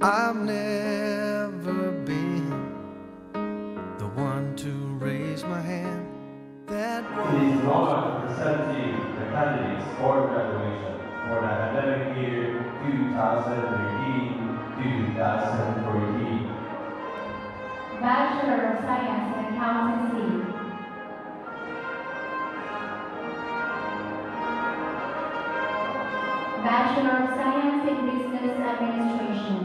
I've never been the one to raise my hand. That It is an honor to present to you the candidates for graduation for the academic year 2013-2014. Bachelor of Science in Accountancy. Bachelor of Science in Business Administration.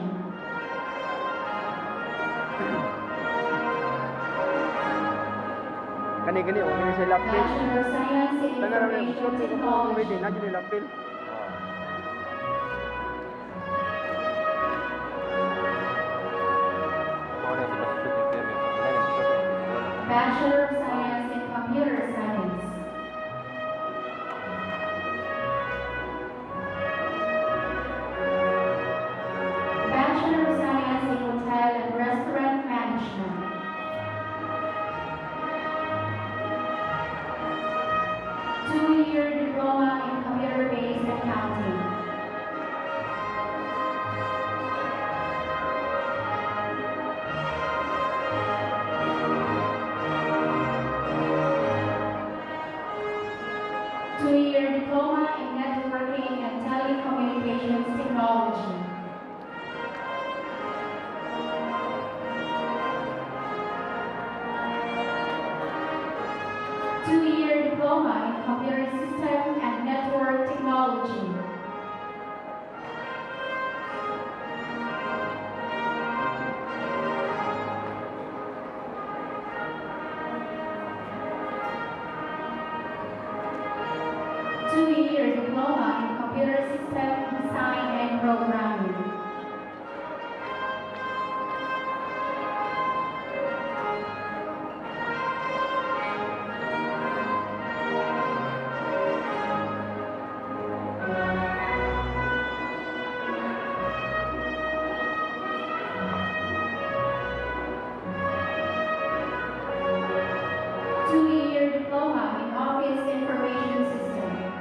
Kani-kani, okay sa lapil. Bachelor of Science in Tangan na Information yung Technology. na dyan lapil. Bachelor of Science in Computer Science. Bachelor of Science in Hotel and Restaurant Management. Two-year diploma in computer-based accounting. Two-year diploma in networking and telecommunications technology. Two-year diploma in computer system and network technology. Two-year diploma in computer system design and programming. Two-year diploma in office information system.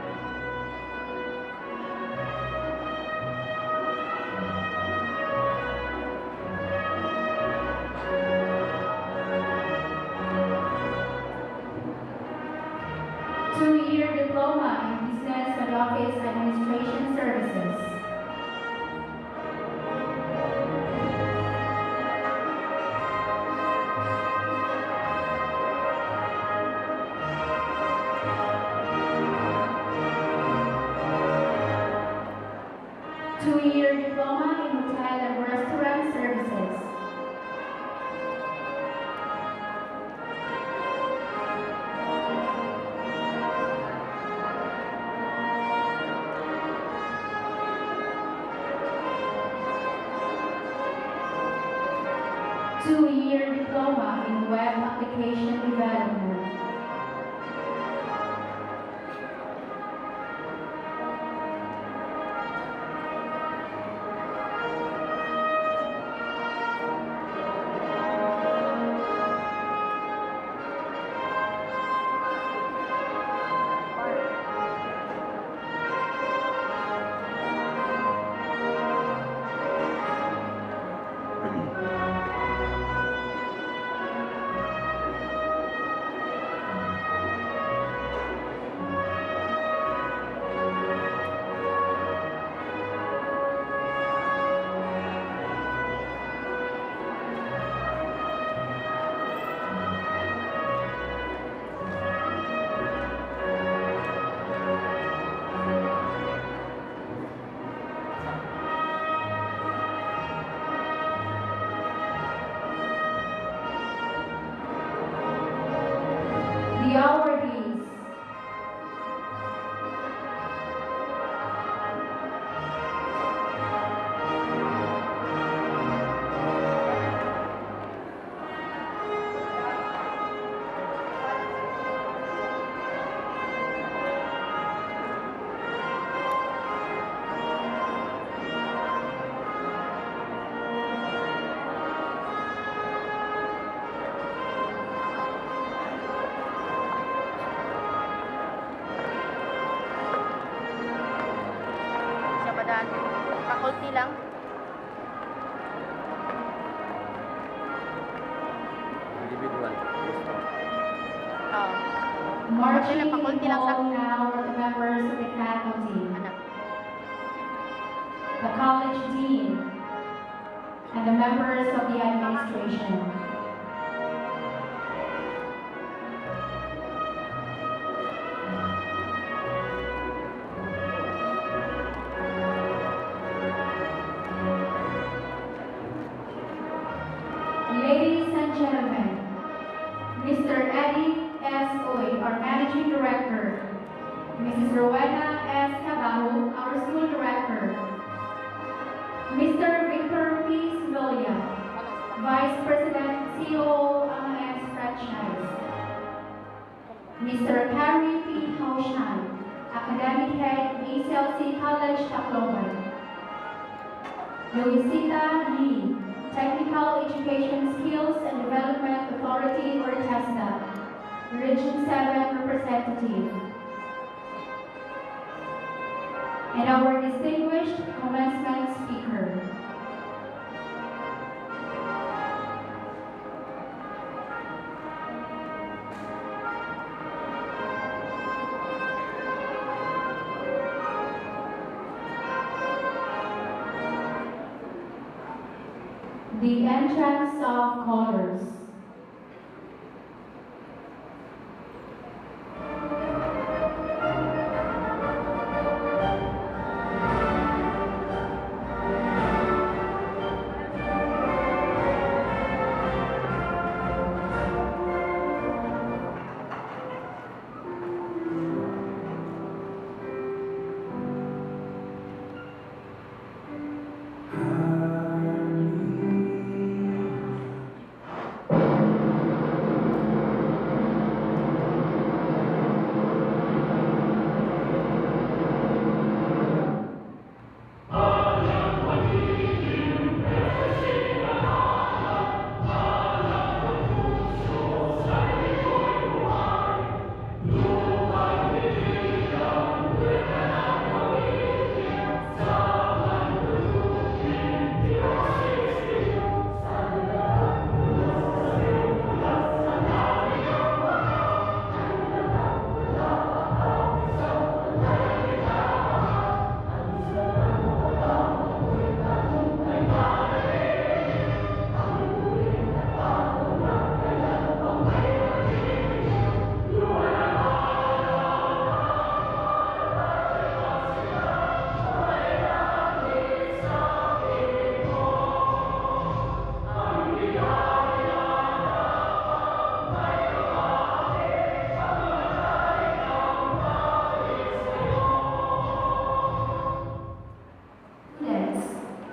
Two-year diploma in business and office administration services. Two-year diploma in hotel and restaurant services. Two-year diploma in web application development. The awardees. Faculty lang. Marching involved now are the members of the faculty, the college dean, and the members of the administration. Ladies and gentlemen, Mr. Eddie S. Oy, our Managing Director, Mrs. Rowena S. Mandaue, our School Director, Mr. Victor P. Sevilla, Vice President, COO, AMAS Franchise, Mr. Harry P. Haushan, Academic Head, ACLC College, Tacloban, Luisita Lee, Technical Education Skills and Development Authority or TESDA, Region 7 Representative, and our distinguished commencement speaker. The entrance of colors.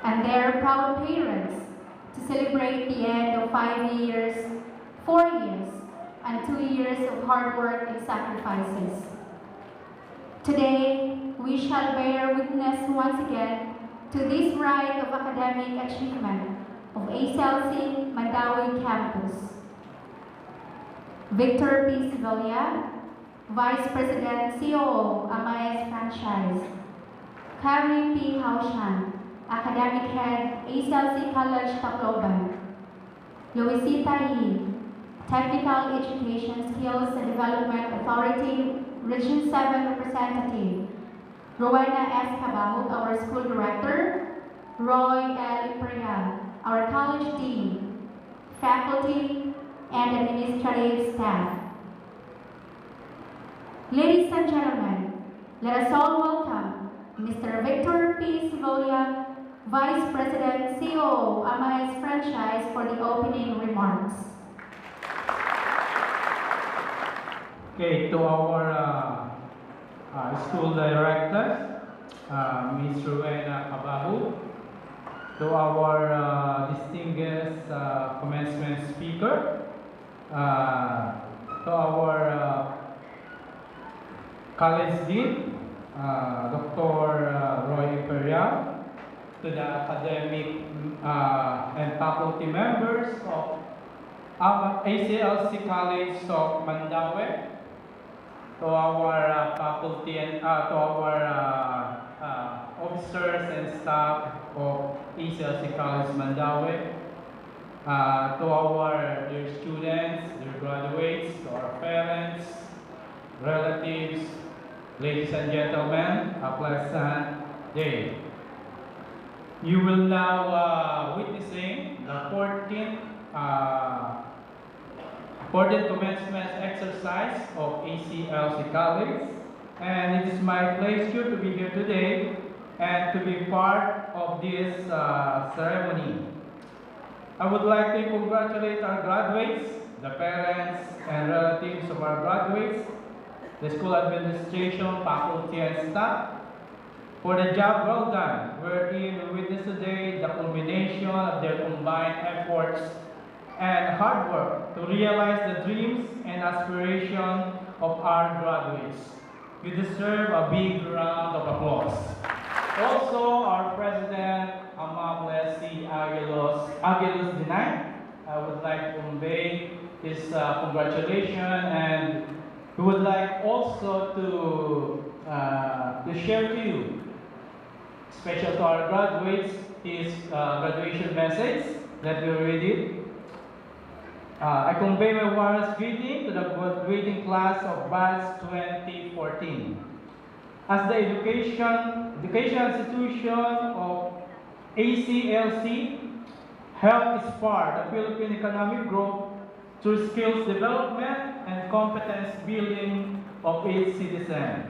And their proud parents to celebrate the end of 5 years, 4 years, and 2 years of hard work and sacrifices. Today, we shall bear witness once again to this rite of academic achievement of ACLC Mandaue campus. Victor P. Sevilla, Vice President, COO, AMAS Franchise. Harry P. Haushan, Academic Head, ACLC College, Tacloban. Luisita Lee, Technical Education Skills and Development Authority, Region 7 Representative. Rowena S. Mandaue, our School Director. Roy L. Imperial, our College Dean, Faculty, and Administrative Staff. Ladies and gentlemen, let us all welcome Mr. Victor P. Sevilla, Vice President, COO, AMAS Franchise, for the opening remarks. Okay, to our school directors, Ms. Rowena Mandaue, to our distinguished commencement speaker, to our college dean, Dr. Roy Imperial, to the academic and faculty members of ACLC College of Mandaue, to our faculty and to our officers and staff of ACLC College Mandaue, to our dear students, dear graduates, to our parents, relatives, ladies and gentlemen, a pleasant day. You will now witnessing the 14th Commencement exercise of ACLC College, and it is my pleasure to be here today and to be part of this ceremony. I would like to congratulate our graduates, the parents and relatives of our graduates, the school administration, faculty, and staff for the job well done, wherein we witness today the culmination of their combined efforts and hard work to realize the dreams and aspirations of our graduates. You deserve a big round of applause. Also, our President, Amable C. Aguilos Dinay, I would like to convey his congratulations, and we would like also to share to you, special to our graduates, his graduation message. Let me read it. I convey my warmest greeting to the graduating class of batch 2014. As the educational institution of ACLC, help spur the Philippine economic growth through skills development and competence building of its citizens.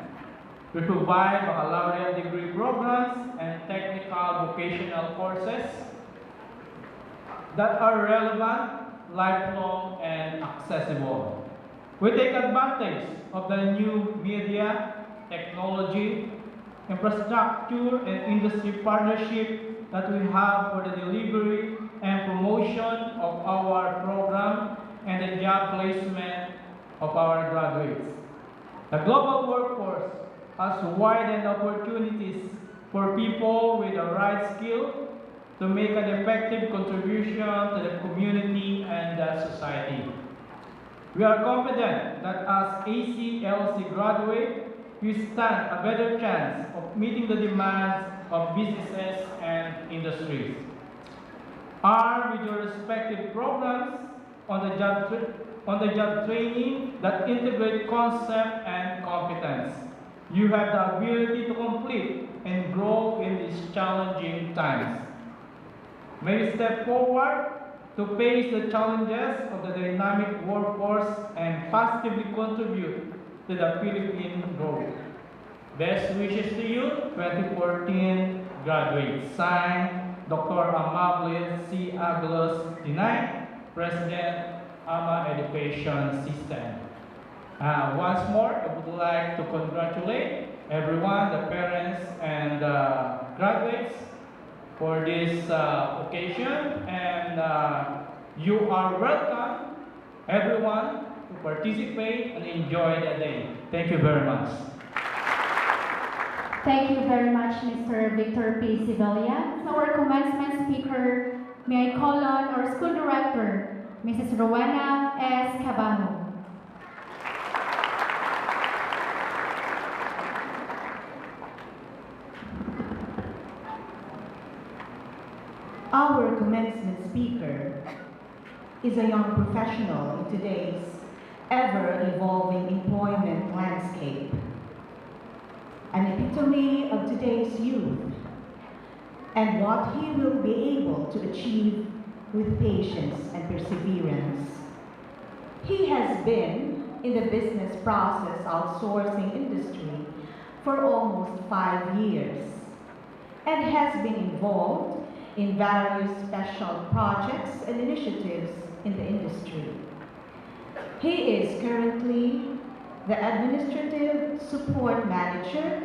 We provide baccalaureate degree programs and technical vocational courses that are relevant, lifelong, and accessible. We take advantage of the new media, technology, infrastructure, and industry partnership that we have for the delivery and promotion of our program and the job placement of our graduates. The global workforce has widened opportunities for people with the right skill to make an effective contribution to the community and the society. We are confident that as ACLC graduates, we stand a better chance of meeting the demands of businesses and industries. Armed with your respective programs on the job training that integrate concept and competence, you have the ability to complete and grow in these challenging times. May we step forward to face the challenges of the dynamic workforce and positively contribute to the Philippine growth. Best wishes to you, 2014 graduates. Signed, Dr. Amable C. Aguilos Dinay, President, AMA Education System. Once more, I would like to congratulate everyone, the parents and graduates for this occasion, and you are welcome, everyone, to participate and enjoy the day. Thank you very much. Thank you very much, Mr. Victor P. Sibelia. So our commencement speaker, may I call on our school director, Mrs. Rowena S. Cabajo. Our commencement speaker is a young professional in today's ever-evolving employment landscape, an epitome of today's youth, and what he will be able to achieve with patience and perseverance. He has been in the business process outsourcing industry for almost 5 years and has been involved in various special projects and initiatives in the industry. He is currently the Administrative Support Manager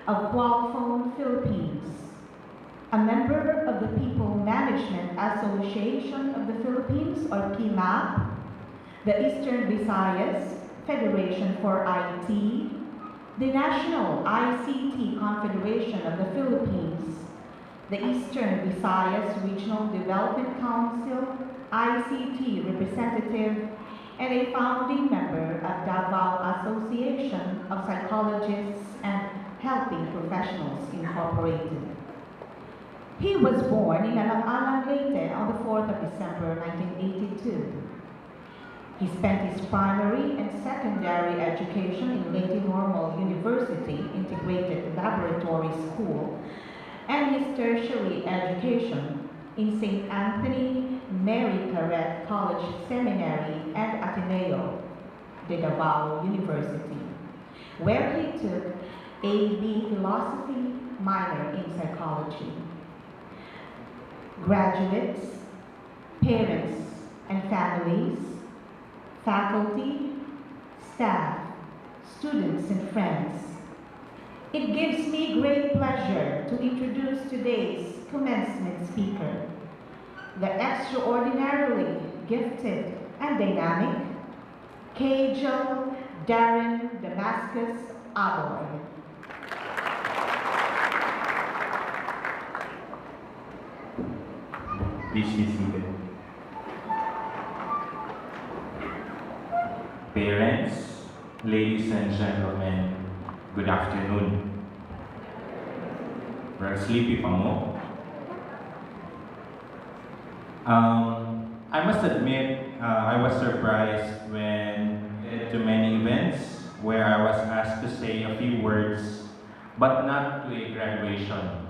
of Qualphone Philippines, a member of the People Management Association of the Philippines, or PMAP, the Eastern Visayas Federation for IT, the National ICT Confederation of the Philippines, the Eastern Visayas Regional Development Council, ICT representative, and a founding member of Davao Association of Psychologists and Helping Professionals Incorporated. He was born in Alang-Alang, Leyte on the 4th of December, 1982. He spent his primary and secondary education in Leyte Normal University Integrated Laboratory School and his tertiary education in St. Anthony Mary Claret College Seminary and Ateneo de Davao University, where he took A.B. Philosophy minor in psychology. Graduates, parents and families, faculty, staff, students and friends, it gives me great pleasure to introduce today's commencement speaker, the extraordinarily gifted and dynamic Kjo Darren Damascus Aboy. Please be seated. Parents, ladies and gentlemen, good afternoon. We're sleepy pa mo? I must admit, I was surprised when to many events where I was asked to say a few words, but not to a graduation.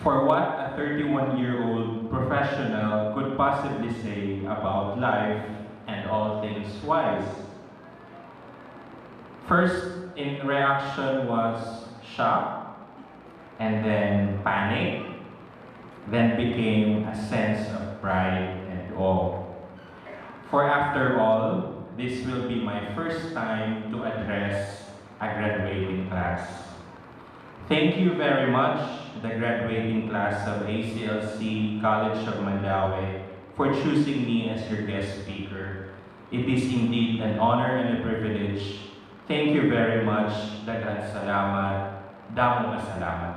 For what a 31-year-old professional could possibly say about life and all things wise. First in reaction was shock, and then panic, then became a sense of pride and awe. For after all, this will be my first time to address a graduating class. Thank you very much, the graduating class of ACLC College of Mandaue, for choosing me as your guest speaker. It is indeed an honor and a privilege. Thank you very much. Daghang salamat. Damo nga salamat.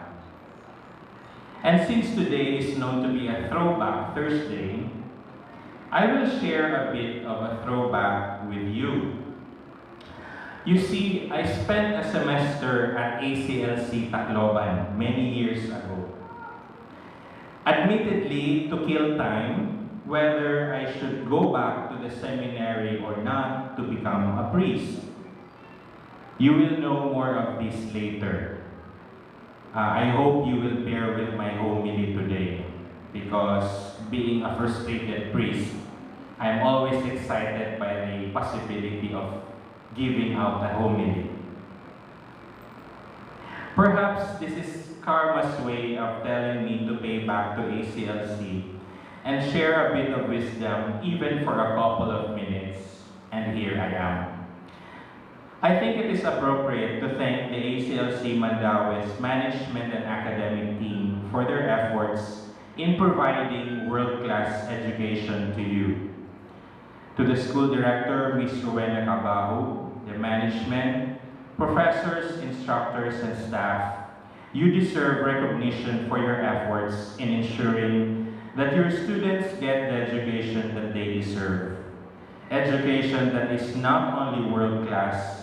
And since today is known to be a Throwback Thursday, I will share a bit of a throwback with you. You see, I spent a semester at ACLC Tacloban many years ago. Admittedly, to kill time, whether I should go back to the seminary or not to become a priest. You will know more of this later. I hope you will bear with my homily today, because being a frustrated priest, I'm always excited by the possibility of giving out a homily. Perhaps this is karma's way of telling me to pay back to ACLC and share a bit of wisdom even for a couple of minutes, and here I am. I think it is appropriate to thank the ACLC Mandaue's management and academic team for their efforts in providing world-class education to you. To the school director, Ms. Rowena Cabajo, the management, professors, instructors, and staff, you deserve recognition for your efforts in ensuring that your students get the education that they deserve. Education that is not only world-class,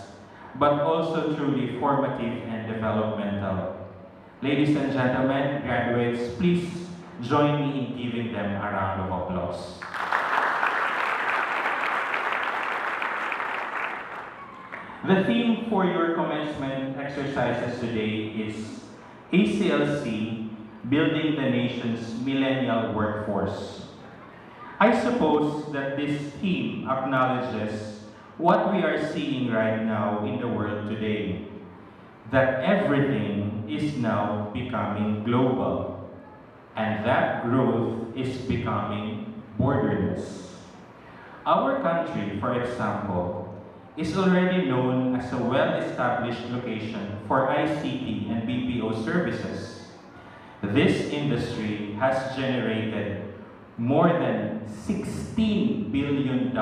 but also truly formative and developmental. Ladies and gentlemen, graduates, please join me in giving them a round of applause. The theme for your commencement exercises today is ACLC, Building the Nation's Millennial Workforce. I suppose that this theme acknowledges what we are seeing right now in the world today, that everything is now becoming global, and that growth is becoming borderless. Our country, for example, is already known as a well-established location for ICT and BPO services. This industry has generated more than $16 billion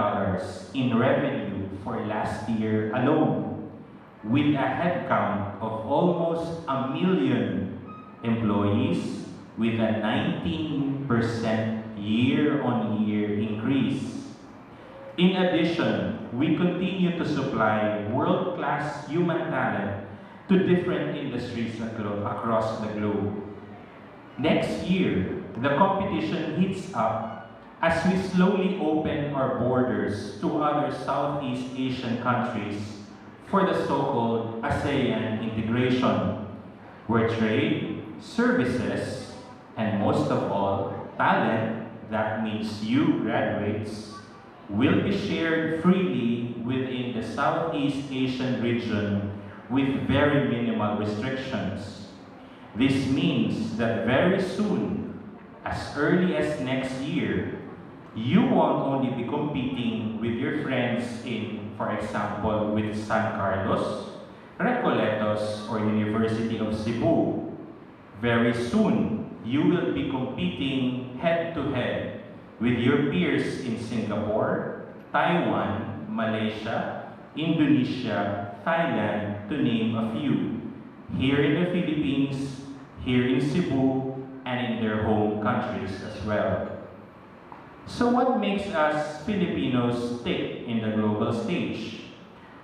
in revenue for last year alone, with a headcount of almost 1 million employees, with a 19% year-on-year increase. In addition, we continue to supply world-class human talent to different industries across the globe. Next year, the competition heats up as we slowly open our borders to other Southeast Asian countries for the so-called ASEAN integration, where trade, services, and most of all, talent, that means you graduates, will be shared freely within the Southeast Asian region with very minimal restrictions. This means that very soon, as early as next year, you won't only be competing with your friends in, for example, with San Carlos, Recoletos, or University of Cebu. Very soon, you will be competing head-to-head with your peers in Singapore, Taiwan, Malaysia, Indonesia, Thailand, to name a few, here in the Philippines, here in Cebu, and in their home countries as well. So what makes us Filipinos tick in the global stage?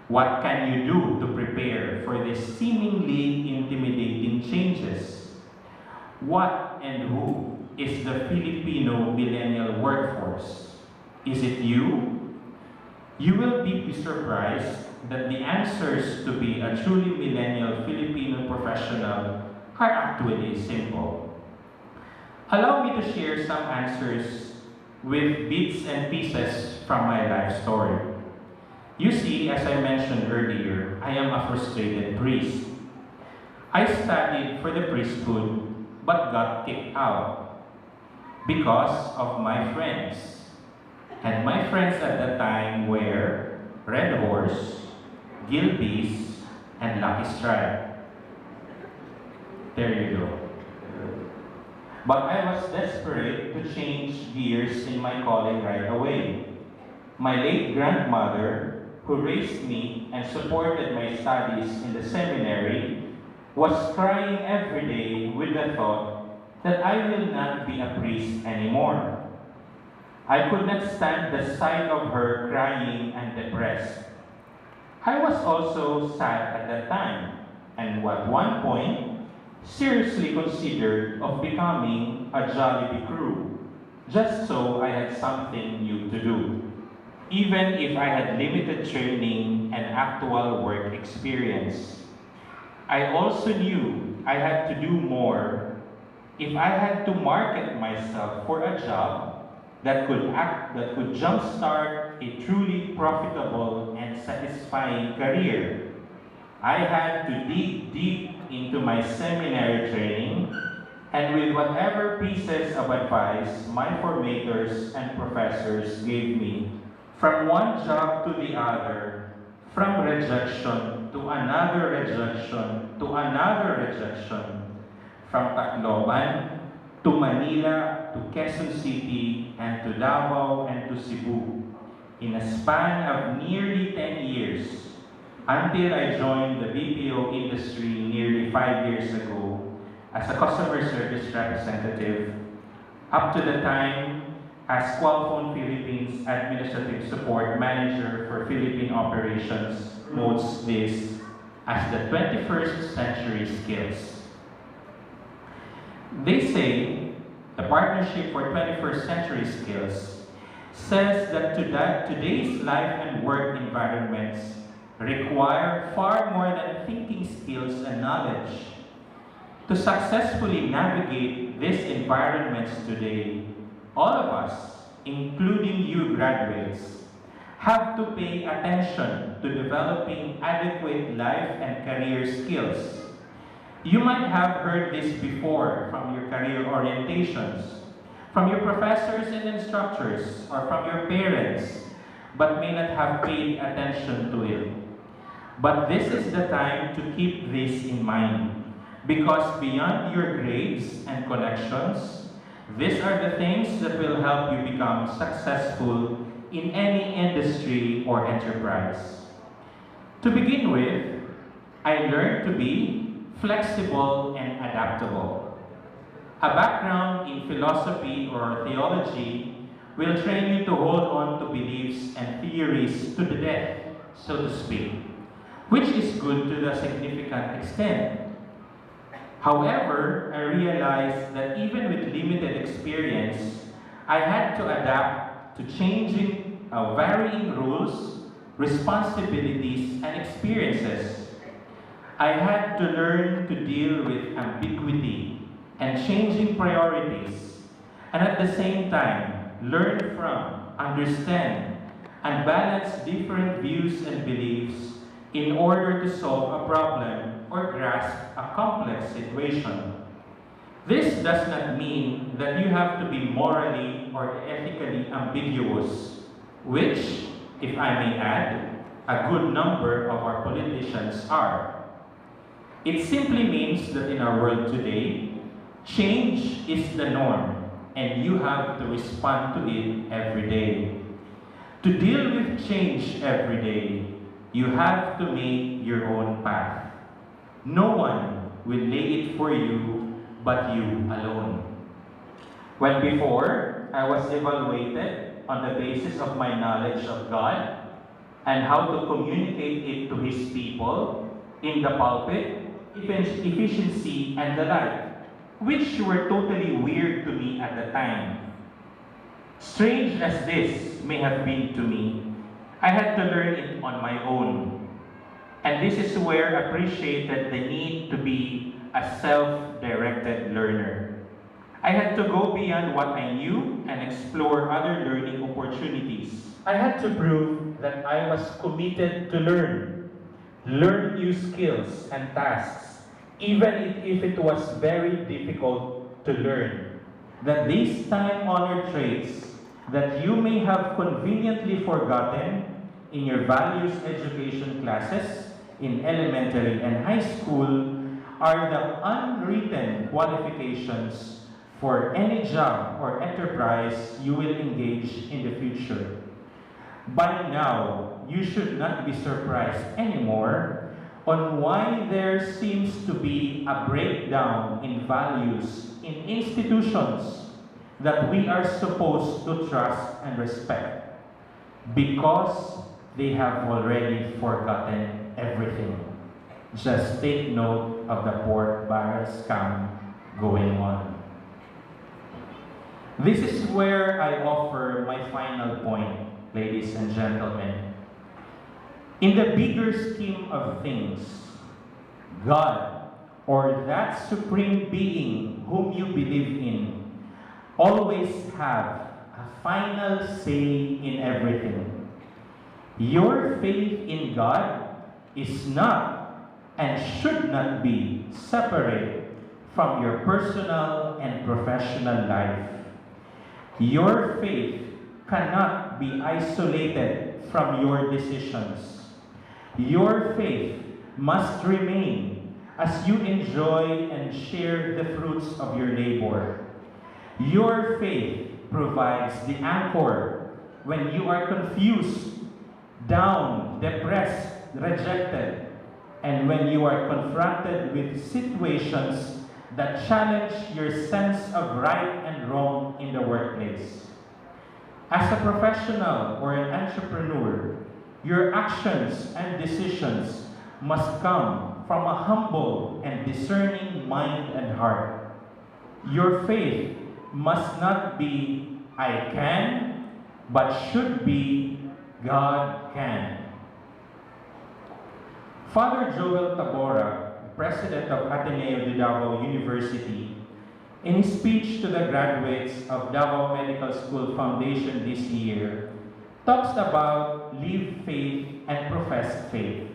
What can you do to prepare for these seemingly intimidating changes? What and who is the Filipino millennial workforce? Is it you? You will be surprised that the answers to be a truly millennial Filipino professional are actually simple. Allow me to share some answers with bits and pieces from my life story. You see, as I mentioned earlier, I am a frustrated priest. I studied for the priesthood but got kicked out because of my friends. And my friends at the time were Red Horse, Gilbis, and Lucky Strike. There you go. But I was desperate to change gears in my calling right away. My late grandmother, who raised me and supported my studies in the seminary, was crying every day with the thought that I will not be a priest anymore. I could not stand the sight of her crying and depressed. I was also sad at that time, and at one point, seriously considered of becoming a Jollibee crew, just so I had something new to do, even if I had limited training and actual work experience. I also knew I had to do more if I had to market myself for a job that could jumpstart a truly profitable and satisfying career. I had to dig deep into my seminary training, and with whatever pieces of advice my formators and professors gave me, from one job to the other, from rejection to another rejection to another rejection, from Tacloban to Manila to Quezon City and to Davao and to Cebu, in a span of nearly 10 years, until I joined the BPO industry nearly 5 years ago as a customer service representative, up to the time as Qualphone Philippines Administrative Support Manager for Philippine Operations, notes this as the 21st century skills. They say the Partnership for 21st Century Skills says that today's life and work environments require far more than thinking skills and knowledge. To successfully navigate these environments today, all of us, including you graduates, have to pay attention to developing adequate life and career skills. You might have heard this before from your career orientations, from your professors and instructors, or from your parents, but may not have paid attention to it. But this is the time to keep this in mind, because beyond your grades and collections, these are the things that will help you become successful in any industry or enterprise. To begin with, I learned to be flexible and adaptable. A background in philosophy or theology will train you to hold on to beliefs and theories to the death, so to speak, which is good to a significant extent. However, I realized that even with limited experience, I had to adapt to changing, varying rules, responsibilities, and experiences. I had to learn to deal with ambiguity and changing priorities, and at the same time, learn from, understand, and balance different views and beliefs in order to solve a problem or grasp a complex situation. This does not mean that you have to be morally or ethically ambiguous, which, if I may add, a good number of our politicians are. It simply means that in our world today, change is the norm, and you have to respond to it every day. To deal with change every day, you have to make your own path. No one will lay it for you but you alone. When before, I was evaluated on the basis of my knowledge of God and how to communicate it to His people in the pulpit, efficiency, and the like, which were totally weird to me at the time. Strange as this may have been to me, I had to learn it on my own. And this is where I appreciated the need to be a self-directed learner. I had to go beyond what I knew and explore other learning opportunities. I had to prove that I was committed to learn new skills and tasks, even if it was very difficult to learn. That these time-honored traits that you may have conveniently forgotten in your values education classes in elementary and high school are the unwritten qualifications for any job or enterprise you will engage in the future. By now, you should not be surprised anymore on why there seems to be a breakdown in values in institutions that we are supposed to trust and respect, because they have already forgotten everything. Just take note of the pork barrel scam going on. This is where I offer my final point, ladies and gentlemen. In the bigger scheme of things, God, or that supreme being whom you believe in, always have a final say in everything. Your faith in God is not and should not be separate from your personal and professional life. Your faith cannot be isolated from your decisions. Your faith must remain as you enjoy and share the fruits of your labor. Your faith provides the anchor when you are confused, down, depressed, rejected, and when you are confronted with situations that challenge your sense of right and wrong in the workplace. As a professional or an entrepreneur, your actions and decisions must come from a humble and discerning mind and heart. Your faith must not be, I can, but should be, God can. Father Joel Tabora, President of Ateneo de Davao University, in his speech to the graduates of Davao Medical School Foundation this year, talks about live faith and profess faith.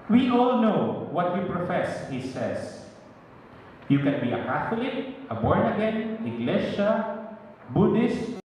We all know what we profess, he says. You can be a Catholic, a born-again, Iglesia, Buddhist,